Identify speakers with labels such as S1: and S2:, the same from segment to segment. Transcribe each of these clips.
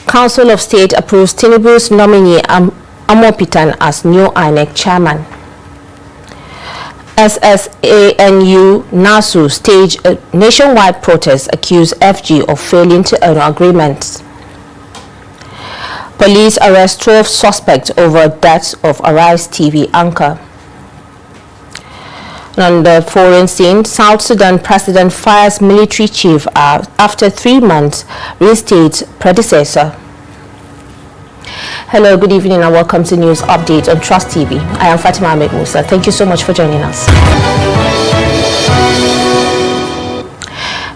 S1: Council of State approves Tinubu's nominee Amupitan as new INEC chairman. SSANU NASU staged a nationwide protest accused FG of failing to earn agreements. Police arrest 12 suspects over deaths of Arise TV anchor. On the foreign scene, South Sudan President fires military chief after 3 months, reinstates predecessor. Hello, good evening and welcome to News Update on Trust TV. I am Fatima Ahmed Musa. Thank you so much for joining us.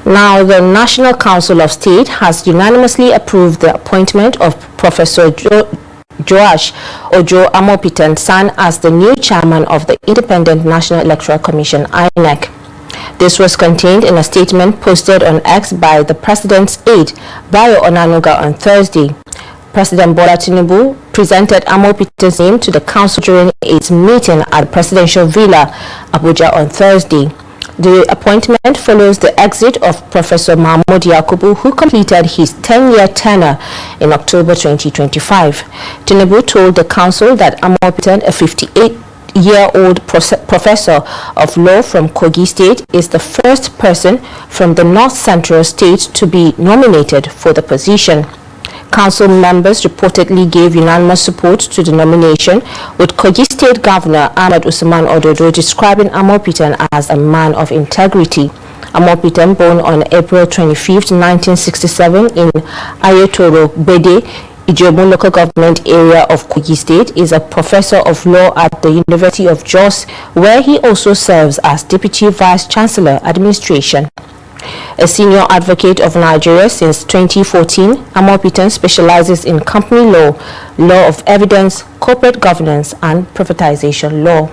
S1: Now, the National Council of State has unanimously approved the appointment of Professor Joash Ojo Amupitan San as the new chairman of the Independent National Electoral Commission, INEC. This was contained in a statement posted on X by the President's aide, Bayo Onanuga, on Thursday. President Bola Tinubu presented Amupitan's name to the council during its meeting at the Presidential Villa, Abuja, on Thursday. The appointment follows the exit of Professor Mahmoud Yakubu, who completed his 10-year tenure in October 2025. Tinubu told the council that Amupitan, a 58-year-old professor of law from Kogi State, is the first person from the North Central State to be nominated for the position. Council members reportedly gave unanimous support to the nomination, with Kogi State Governor Ahmed Usman Ododo describing Amupitan as a man of integrity. Amupitan, born on April 25, 1967 in Ayotoro Bede, Ijobu local government area of Kogi State, is a professor of law at the University of Jos, where he also serves as Deputy Vice Chancellor Administration. A senior advocate of Nigeria since 2014, Amupitan specializes in company law, law of evidence, corporate governance, and privatization law.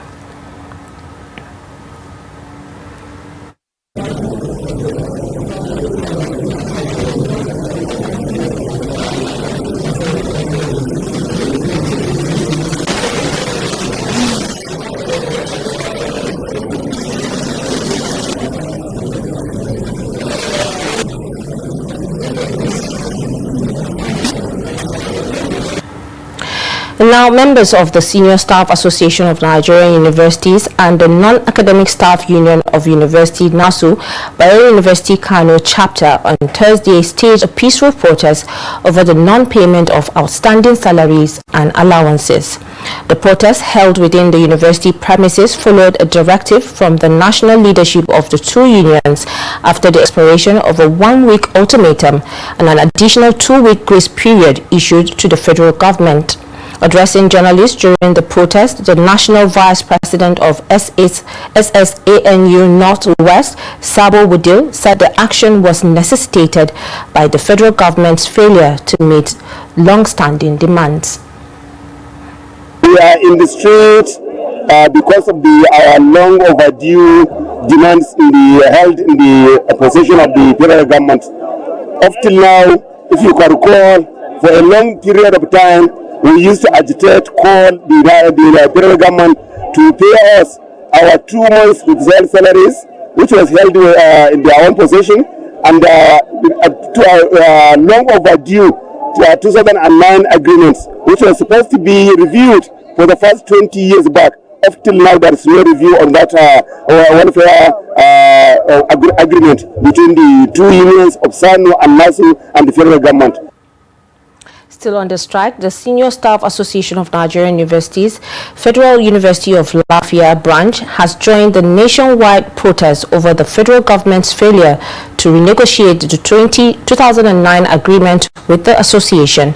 S1: Now, members of the Senior Staff Association of Nigerian Universities and the Non-Academic Staff Union of University NASU, Bayero University Kano chapter, on Thursday staged a peaceful protest over the non-payment of outstanding salaries and allowances. The protest, held within the university premises, followed a directive from the national leadership of the two unions after the expiration of a 1-week ultimatum and an additional 2-week grace period issued to the federal government. Addressing journalists during the protest, the National Vice President of SSANU Northwest, Sabo Wudil, said the action was necessitated by the federal government's failure to meet long-standing demands.
S2: We are in the street because of our long overdue demands held in the position of the federal government. Up till now, if you can recall, for a long period of time, we used to agitate, call the federal government to pay us our 2 months with salaries, which was held in their own possession, and to our long overdue 2009 agreements, which was supposed to be reviewed for the first 20 years back. Up till now, there is no review on that welfare agreement between the two unions of SANU and NASU and the federal government.
S1: Still on the strike, the Senior Staff Association of Nigerian Universities, Federal University of Lafayette branch, has joined the nationwide protest over the federal government's failure to renegotiate the 2009 agreement with the association.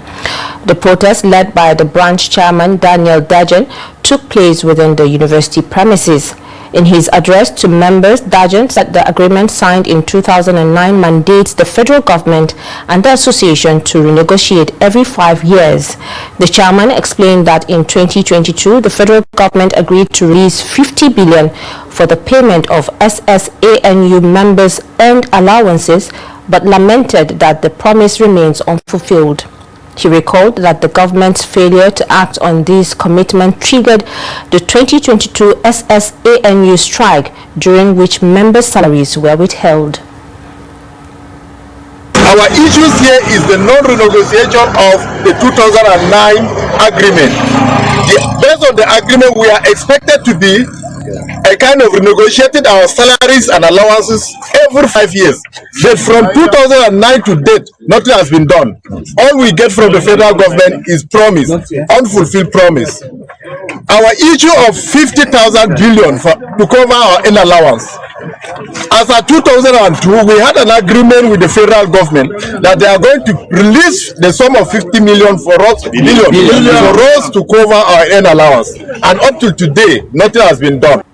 S1: The protest, led by the branch chairman Daniel Dajan, took place within the university premises. In his address to members, Dajan said the agreement signed in 2009 mandates the federal government and the association to renegotiate every 5 years. The chairman explained that in 2022, the federal government agreed to release 50 billion for the payment of SSANU members' earned allowances, but lamented that the promise remains unfulfilled. He recalled that the government's failure to act on this commitment triggered the 2022 SSANU strike, during which members' salaries were withheld.
S3: Our issues here is the non-renegotiation of the 2009 agreement. Based on the agreement, we are expected to be a kind of renegotiating our salaries and allowances every 5 years. But from 2009 to date, nothing has been done. All we get from the federal government is promise, unfulfilled promise. Our issue of 50,000 billion to cover our in allowance. As of 2002, we had an agreement with the federal government that they are going to release the sum of 50 million for us, for us to cover our in allowance. And up till today, nothing has been done.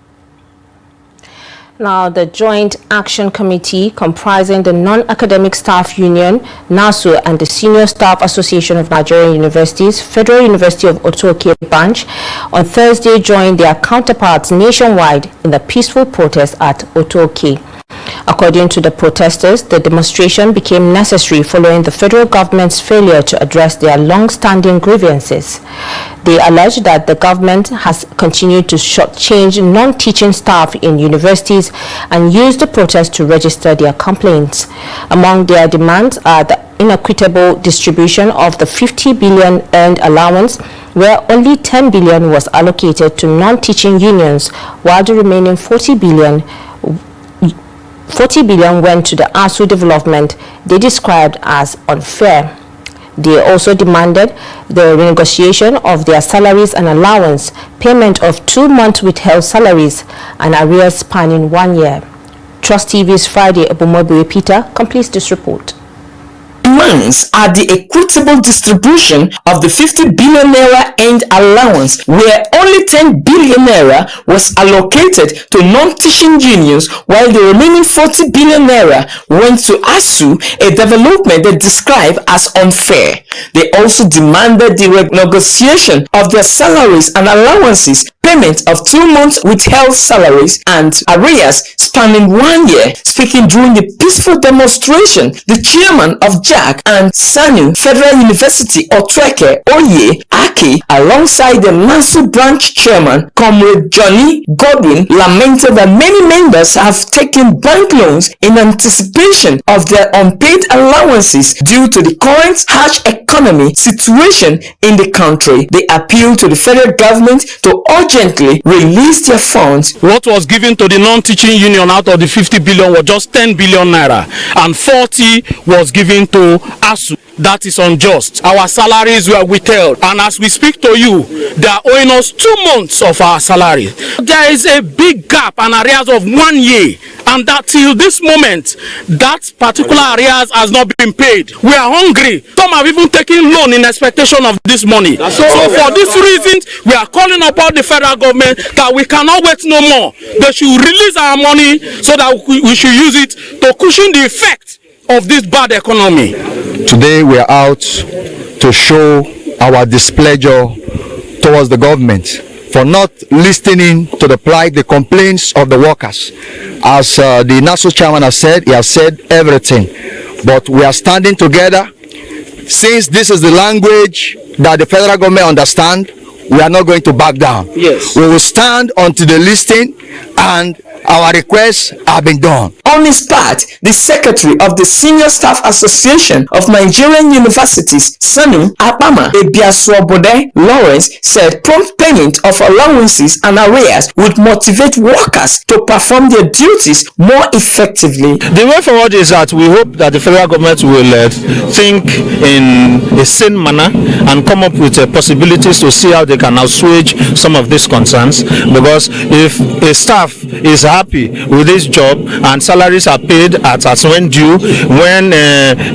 S1: Now, the Joint Action Committee, comprising the Non-Academic Staff Union, NASU, and the Senior Staff Association of Nigerian Universities, Federal University of Otoke branch, on Thursday joined their counterparts nationwide in the peaceful protest at Otoke. According to the protesters, the demonstration became necessary following the federal government's failure to address their long-standing grievances. They allege that the government has continued to shortchange non-teaching staff in universities and use the protest to register their complaints. Among their demands are the inequitable distribution of the 50 billion earned allowance, where only 10 billion was allocated to non-teaching unions, while the remaining 40 billion went to the ASU development they described as unfair. They also demanded the renegotiation of their salaries and allowance, payment of 2 months withheld salaries, and arrears spanning 1 year. Trust TV's Friday Abumobi Peter completes this report.
S4: Demands are the equitable distribution of the 50 billion naira earned allowance, where only 10 billion naira was allocated to non-teaching unions, while the remaining 40 billion naira went to ASU, a development they describe as unfair. They also demanded the renegotiation of their salaries and allowances, payment of 2 months withheld salaries, and arrears spanning 1 year. Speaking during the peaceful demonstration, the chairman of JAC and SANU Federal University Otreke Oye Aki, alongside the NASU branch chairman Comrade Johnny Godwin, lamented that many members have taken bank loans in anticipation of their unpaid allowances due to the current harsh economy situation in the country. They appealed to the federal government to urgently release their funds.
S5: What was given to the non-teaching union out of the 50 billion was just 10 billion naira, and 40 was given to ASU. That is unjust. Our salaries were withheld, and as we speak to you, they are owing us 2 months of our salary. There is a big gap and arrears of 1 year, and that till this moment, that particular arrears has not been paid. We are hungry. Some have even taken loan in expectation of this money. So for this reason, we are calling upon the federal government that we cannot wait no more. They should release our money so that we should use it to cushion the effect of this bad economy.
S6: Today we are out to show our displeasure towards the government for not listening to the plight, the complaints of the workers. As the NASU chairman has said, he has said everything. But we are standing together. Since this is the language that the federal government understands, we are not going to back down.
S5: Yes.
S6: We will stand until the listing and our requests have been done.
S4: On his part, the secretary of the Senior Staff Association of Nigerian Universities, SANU, Apama Ebiasuobode Lawrence, said prompt payment of allowances and arrears would motivate workers to perform their duties more effectively.
S5: The way forward is that we hope that the federal government will think in a sane manner and come up with possibilities to see how they can assuage some of these concerns, because if a staff is happy with this job and salaries are paid as when due, when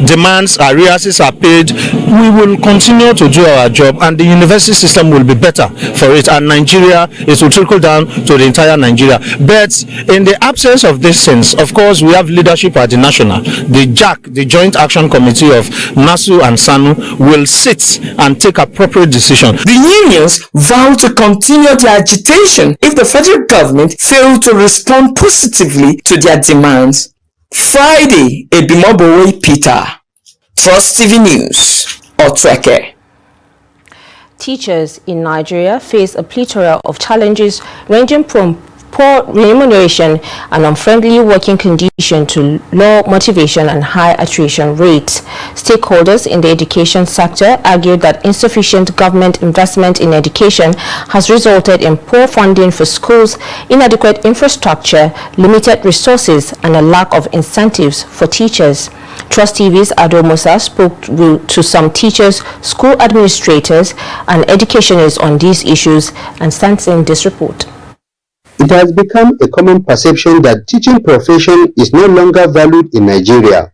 S5: demands, arrears are paid, we will continue to do our job and the university system will be better for it, and Nigeria, it will trickle down to the entire Nigeria. But in the absence of these things, of course, we have leadership at the national. The JAC, the Joint Action Committee of NASU and SANU, will sit and take appropriate decisions.
S4: The unions vow to continue their agitation if the federal government fails to respond positively to their demands. Friday, Ebimobowe Peter, Trust TV News, Otreke.
S1: Teachers in Nigeria face a plethora of challenges ranging from poor remuneration and unfriendly working conditions to low motivation and high attrition rates. Stakeholders in the education sector argued that insufficient government investment in education has resulted in poor funding for schools, inadequate infrastructure, limited resources, and a lack of incentives for teachers. Trust TV's Ado Musa spoke to some teachers, school administrators, and educationists on these issues and sent in this report.
S7: It has become a common perception that teaching profession is no longer valued in Nigeria.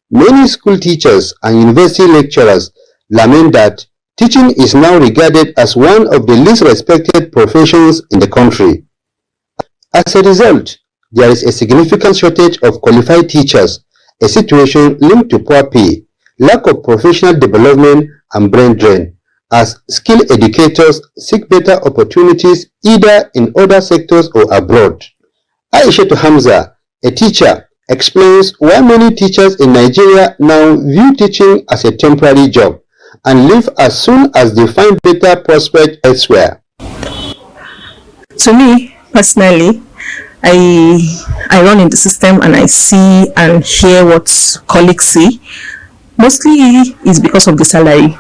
S7: Many school teachers and university lecturers lament that teaching is now regarded as one of the least respected professions in the country. As a result, there is a significant shortage of qualified teachers, a situation linked to poor pay, lack of professional development, and brain drain, as skilled educators seek better opportunities either in other sectors or abroad. Aisha Hamza, a teacher, explains why many teachers in Nigeria now view teaching as a temporary job and leave as soon as they find better prospects elsewhere.
S8: To me, personally, I run in the system and I see and hear what colleagues see. Mostly it's because of the salary.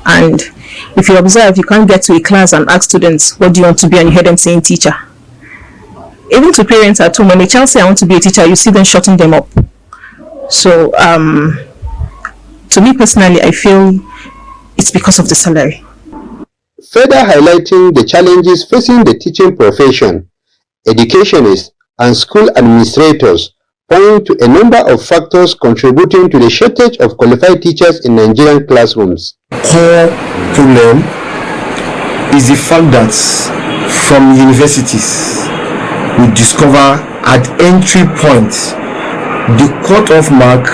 S8: And if you observe, you can't get to a class and ask students, what do you want to be? And you hear them saying teacher. Even to parents at home, when a child says, I want to be a teacher, you see them shutting them up. So, to me personally, I feel it's because of the salary.
S7: Further highlighting the challenges facing the teaching profession, educationists and school administrators point to a number of factors contributing to the shortage of qualified teachers in Nigerian classrooms.
S9: Core problem is the fact that from universities we discover at entry point the cut-off mark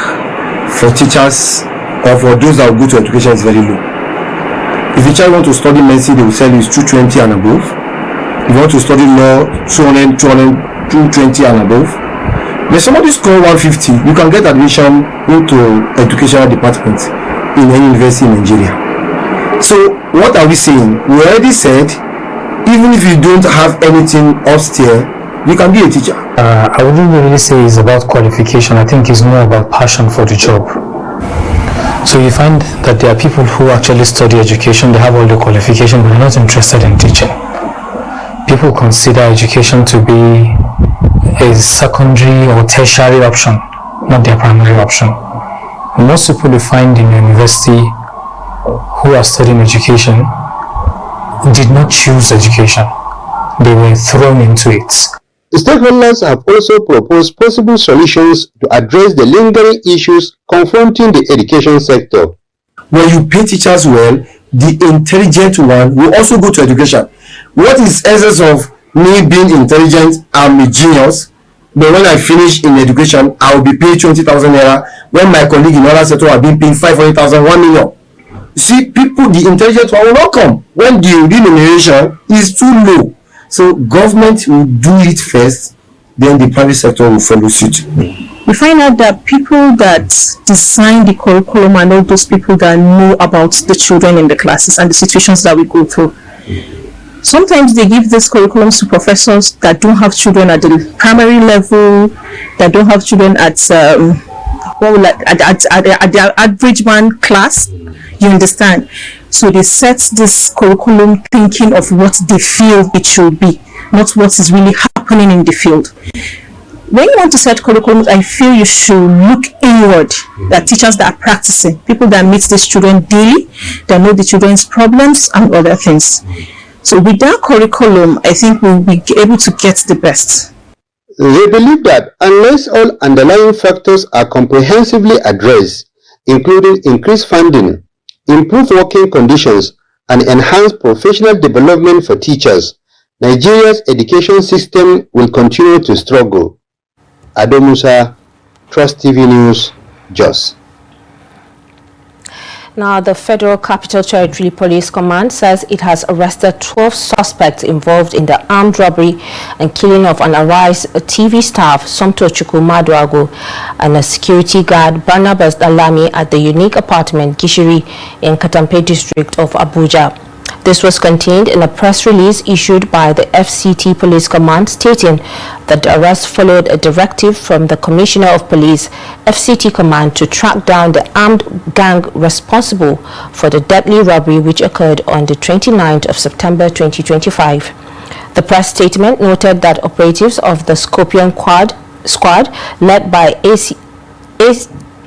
S9: for teachers or for those that go to education is very low. If a child wants to study medicine, they will tell you it's 220 and above. If you want to study law, 220 and above. When somebody score 150, you can get admission into educational department in any university in Nigeria. So what are we saying? We already said, even if you don't have anything upstairs, you can be a teacher.
S10: I wouldn't really say it's about qualification. I think it's more about passion for the job. So you find that there are people who actually study education, they have all the qualification, but they're not interested in teaching. People consider education to be a secondary or tertiary option, not their primary option. Most people you find in university who are studying education did not choose education. They were thrown into it.
S7: The stakeholders have also proposed possible solutions to address the lingering issues confronting the education sector.
S9: When you pay teachers well, the intelligent one will also go to education. What is essence of me being intelligent? I'm a genius, but when I finish in education, I will be paid 20,000 naira when my colleague in other sector are being paid 500,000, 1 million. You see, people, the intelligent one will not come when the remuneration is too low. So government will do it first, then the private sector will follow suit.
S8: We find out that people that design the curriculum and all those people that know about the children in the classes and the situations that we go through, sometimes they give these curriculums to professors that don't have children at the primary level, that don't have children at the average man class. You understand? So they set this curriculum thinking of what they feel it should be, not what is really happening in the field. When you want to set curriculum, I feel you should look inward. That teachers that are practicing, people that meet these children daily, that know the children's problems and other things. So with that curriculum, I think we'll be able to get the best.
S7: They believe that unless all underlying factors are comprehensively addressed, including increased funding, improved working conditions, and enhanced professional development for teachers, Nigeria's education system will continue to struggle. Ado Musa, Trust TV News, Jos.
S1: Now, the Federal Capital Territory Police Command says it has arrested 12 suspects involved in the armed robbery and killing of an Arise TV staff, Somto Chukwu Maduago, and a security guard, Barnabas Dalami, at the unique apartment Gishiri in Katampe district of Abuja. This was contained in a press release issued by the FCT Police Command stating that the arrest followed a directive from the Commissioner of Police, FCT Command, to track down the armed gang responsible for the deadly robbery which occurred on the 29th of September 2025. The press statement noted that operatives of the Scorpion Squad, led by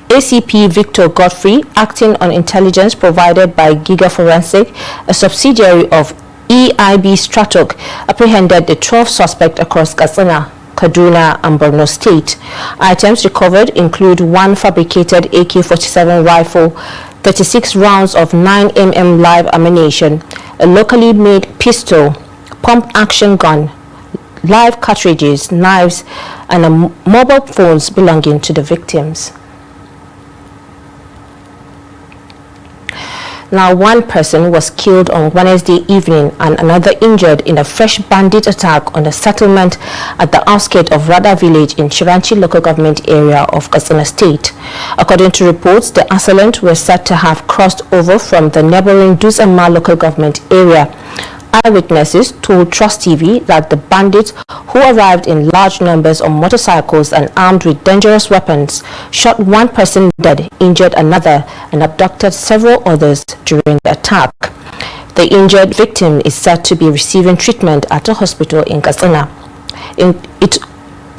S1: ACP Victor Godfrey, acting on intelligence provided by Giga Forensic, a subsidiary of EIB Stratok, apprehended the 12 suspects across Katsina, Kaduna and Borno State. Items recovered include one fabricated AK-47 rifle, 36 rounds of 9mm live ammunition, a locally made pistol, pump-action gun, live cartridges, knives, and mobile phones belonging to the victims. Now, one person was killed on Wednesday evening and another injured in a fresh bandit attack on a settlement at the outskirts of Rada village in Chiranchi local government area of Katsina State. According to reports, the assailants were said to have crossed over from the neighboring Duzama local government area. Eyewitnesses told Trust TV that the bandits, who arrived in large numbers on motorcycles and armed with dangerous weapons, shot one person dead, injured another, and abducted several others during the attack. The injured victim is said to be receiving treatment at a hospital in Katsina.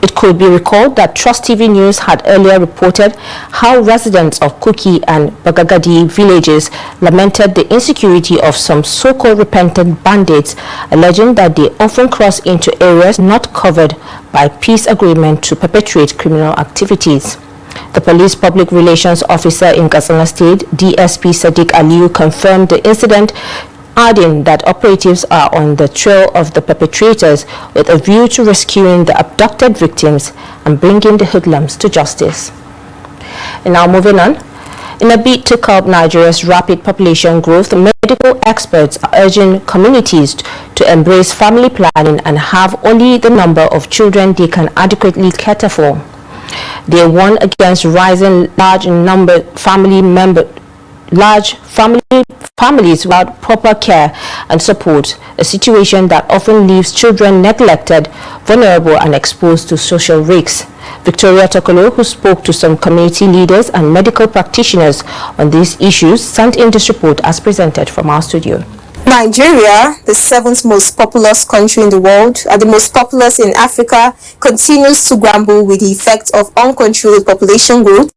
S1: It could be recalled that Trust TV News had earlier reported how residents of Kuki and Bagagadi villages lamented the insecurity of some so-called repentant bandits, alleging that they often cross into areas not covered by peace agreement to perpetrate criminal activities. The police public relations officer in Katsina State, DSP Sadiq Aliyu, confirmed the incident, adding that operatives are on the trail of the perpetrators with a view to rescuing the abducted victims and bringing the hoodlums to justice. And now moving on. In a bid to curb Nigeria's rapid population growth, medical experts are urging communities to embrace family planning and have only the number of children they can adequately cater for. They warn against rising families without proper care and support, a situation that often leaves children neglected, vulnerable and exposed to social risks. Victoria Tokolo, who spoke to some community leaders and medical practitioners on these issues, sent in this report as presented from our studio.
S11: Nigeria, the 7th most populous country in the world and the most populous in Africa, continues to grapple with the effect of uncontrolled population growth.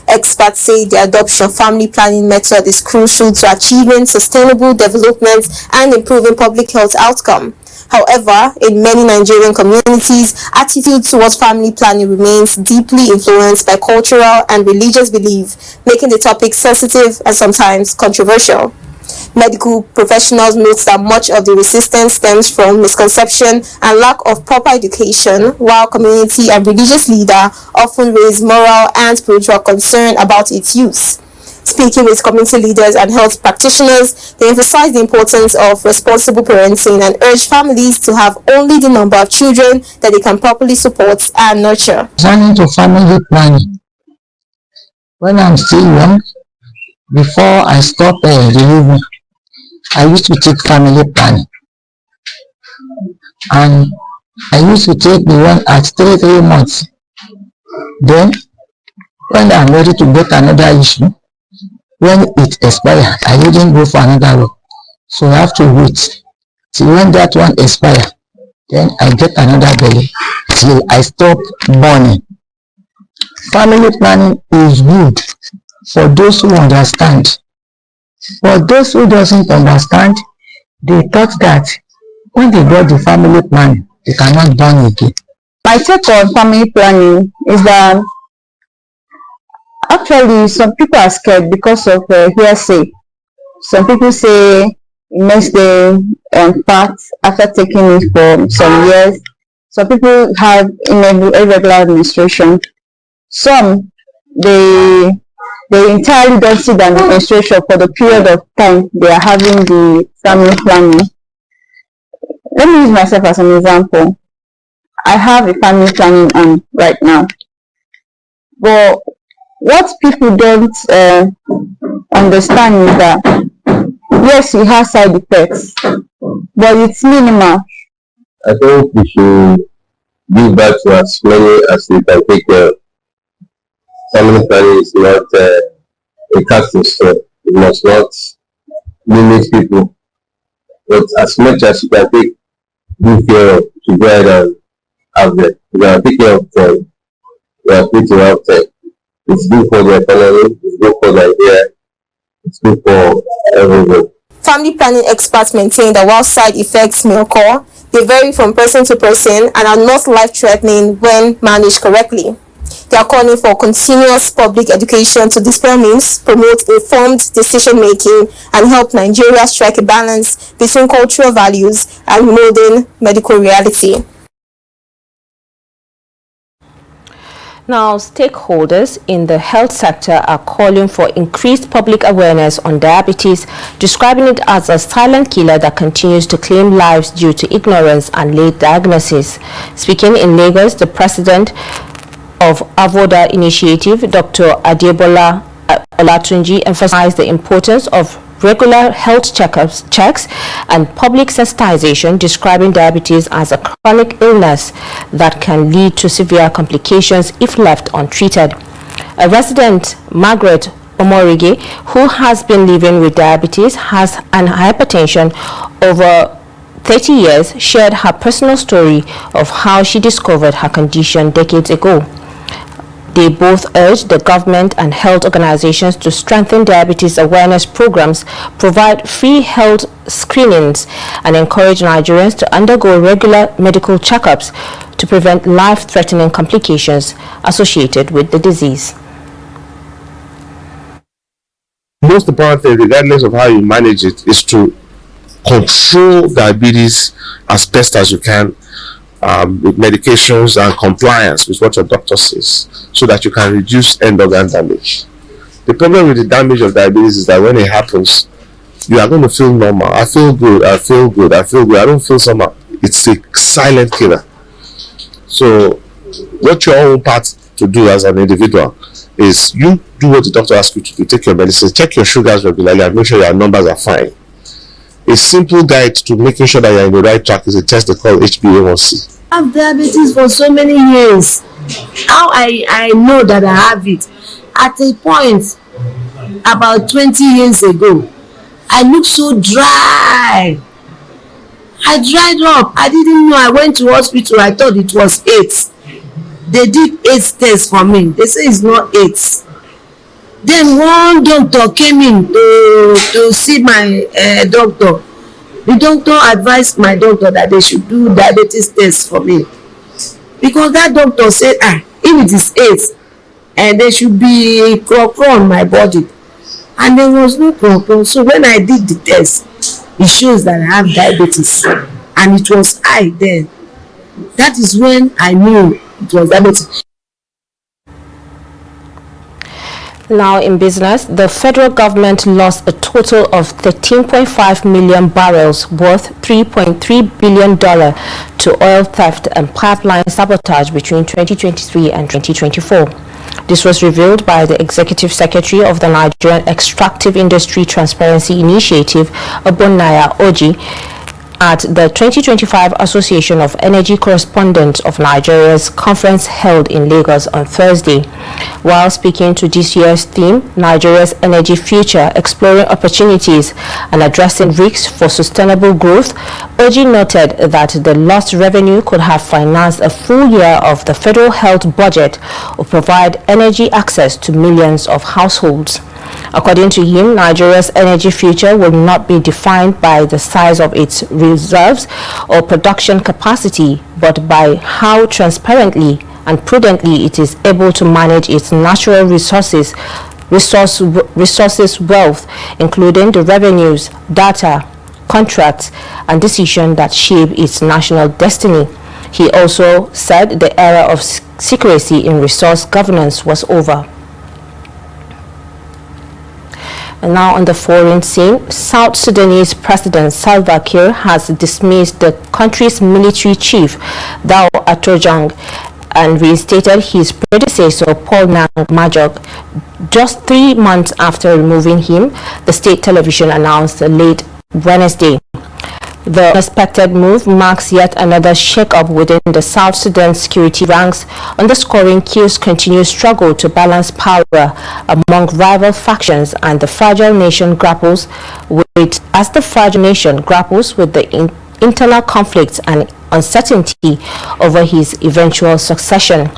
S11: Experts say the adoption of family planning method is crucial to achieving sustainable development and improving public health outcome. However, in many Nigerian communities, attitude towards family planning remains deeply influenced by cultural and religious belief, making the topic sensitive and sometimes controversial. Medical professionals note that much of the resistance stems from misconception and lack of proper education, while community and religious leaders often raise moral and spiritual concern about its use. Speaking with community leaders and health practitioners, they emphasize the importance of responsible parenting and urge families to have only the number of children that they can properly support and nurture.
S12: Turning to family planning. When I'm still young, before I stop delivering, I used to take family planning, and I used to take the one at 3 months. Then, when I'm ready to get another issue, when it expires, I didn't go for another one. So I have to wait till when that one expires. Then I get another belly till I stop burning. Family planning is good for those who understand. For those who doesn't understand, they thought that when they got the family planning, they cannot burn again.
S13: My take on family planning is that actually some people are scared because of hearsay. Some people say it makes them fat after taking it for some years. Some people have irregular menstruation. Some they entirely don't see the menstruation for the period of time they are having the family planning. Let me use myself as an example. I have a family planning on right now. But what people don't understand is that yes, it has side effects, but it's minimal.
S14: I think we should give back to as many as we can take care of. Family planning is not a casting stone. It must not limit people. But as much as you can take good care of, to go ahead and have them. You can take care of them. You are free to have them. It's good for the economy, it's good for Nigeria, it's good for everyone.
S11: Family planning experts maintain that while side effects may occur, they vary from person to person and are not life-threatening when managed correctly. They are calling for continuous public education to dispel myths, promote informed decision-making, and help Nigeria strike a balance between cultural values and modern medical reality.
S1: Now, stakeholders in the health sector are calling for increased public awareness on diabetes, describing it as a silent killer that continues to claim lives due to ignorance and late diagnosis. Speaking in Lagos, the president of Avoda Initiative, Dr. Adebola Olatunji, emphasized the importance of regular health checks and public sensitization, describing diabetes as a chronic illness that can lead to severe complications if left untreated. A resident, Margaret Omorige, who has been living with diabetes and hypertension over 30 years, shared her personal story of how she discovered her condition decades ago. They both urged the government and health organizations to strengthen diabetes awareness programs, provide free health screenings, and encourage Nigerians to undergo regular medical checkups to prevent life-threatening complications associated with the disease.
S15: Most important thing, regardless of how you manage it, is to control diabetes as best as you can. With medications and compliance with what your doctor says, so that you can reduce end organ damage. The problem with the damage of diabetes is that when it happens, you are going to feel normal. I feel good, I feel good, I feel good. I don't feel somehow. It's a silent killer. So what your own part to do as an individual is you do what the doctor asks you to do. Take your medicine, check your sugars regularly, and make sure your numbers are fine. A simple guide to making sure that you're in the right track is a test they call HbA1c.
S16: I have diabetes for so many years. How I know that I have it? At a point about 20 years ago, I looked so dry. I dried up. I didn't know. I went to hospital. I thought it was AIDS. They did AIDS test for me. They say it's not AIDS. Then one doctor came in to see my doctor. The doctor advised my doctor that they should do diabetes test for me, because that doctor said, if it is AIDS, and there should be crop on my body, and there was no crop. So when I did the test, it shows that I have diabetes, and it was high then. That is when I knew it was diabetes.
S1: Now in business, the federal government lost a total of 13.5 million barrels worth $3.3 billion to oil theft and pipeline sabotage between 2023 and 2024. This was revealed by the Executive Secretary of the Nigerian Extractive Industry Transparency Initiative, Obonnaya Oji, at the 2025 Association of Energy Correspondents of Nigeria's conference held in Lagos on Thursday. While speaking to this year's theme, Nigeria's Energy Future, Exploring Opportunities and Addressing Risks for Sustainable Growth, Oji noted that the lost revenue could have financed a full year of the federal health budget or provide energy access to millions of households. According to him, Nigeria's energy future will not be defined by the size of its reserves or production capacity, but by how transparently and prudently it is able to manage its natural resources wealth, including the revenues, data, contracts, and decisions that shape its national destiny. He also said the era of secrecy in resource governance was over. And now on the foreign scene, South Sudanese President Salva Kiir has dismissed the country's military chief, Dao Atojang, and reinstated his predecessor, Paul Nang Majok, Just 3 months after removing him, the state television announced late Wednesday. The unexpected move marks yet another shake-up within the South Sudan security ranks, underscoring Kiir's continued struggle to balance power among rival factions and the fragile nation grapples with the internal conflicts and uncertainty over his eventual succession.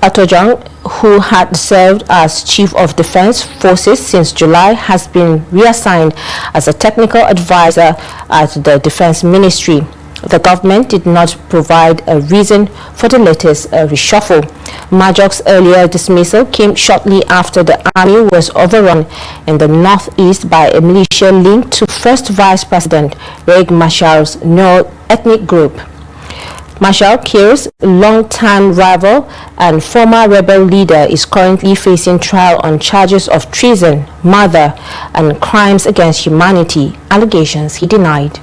S1: Atojang, who had served as Chief of Defense Forces since July, has been reassigned as a technical advisor at the Defense Ministry. The government did not provide a reason for the latest reshuffle. Majok's earlier dismissal came shortly after the army was overrun in the northeast by a militia linked to First Vice President Riek Machar's Nuer ethnic group. Machar, Kiir's long-time rival and former rebel leader, is currently facing trial on charges of treason, murder, and crimes against humanity, allegations he denied.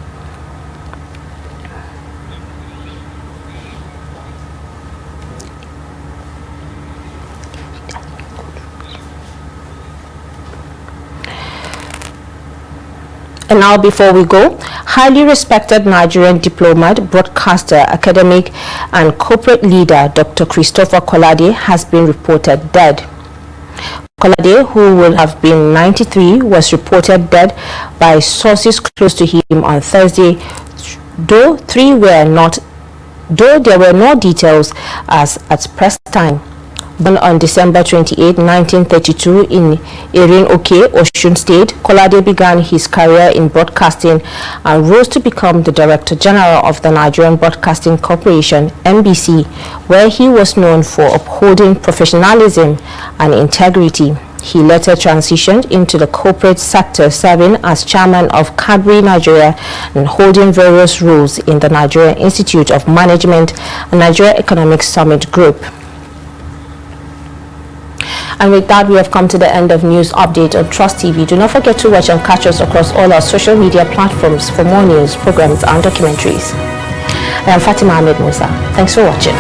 S1: And now, before we go, highly respected Nigerian diplomat, broadcaster, academic, and corporate leader Dr. Christopher Kolade has been reported dead. Kolade, who will have been 93, was reported dead by sources close to him on Thursday, though there were no details as at press time. Born on December 28, 1932 in Erin-Oke, Osun State, Kolade began his career in broadcasting and rose to become the Director General of the Nigerian Broadcasting Corporation, NBC, where he was known for upholding professionalism and integrity. He later transitioned into the corporate sector, serving as chairman of Cadbury Nigeria and holding various roles in the Nigeria Institute of Management and Nigeria Economic Summit Group. And with that, we have come to the end of News Update on Trust TV. Do not forget to watch and catch us across all our social media platforms for more news, programs, and documentaries. I am Fatima Ahmed Musa. Thanks for watching.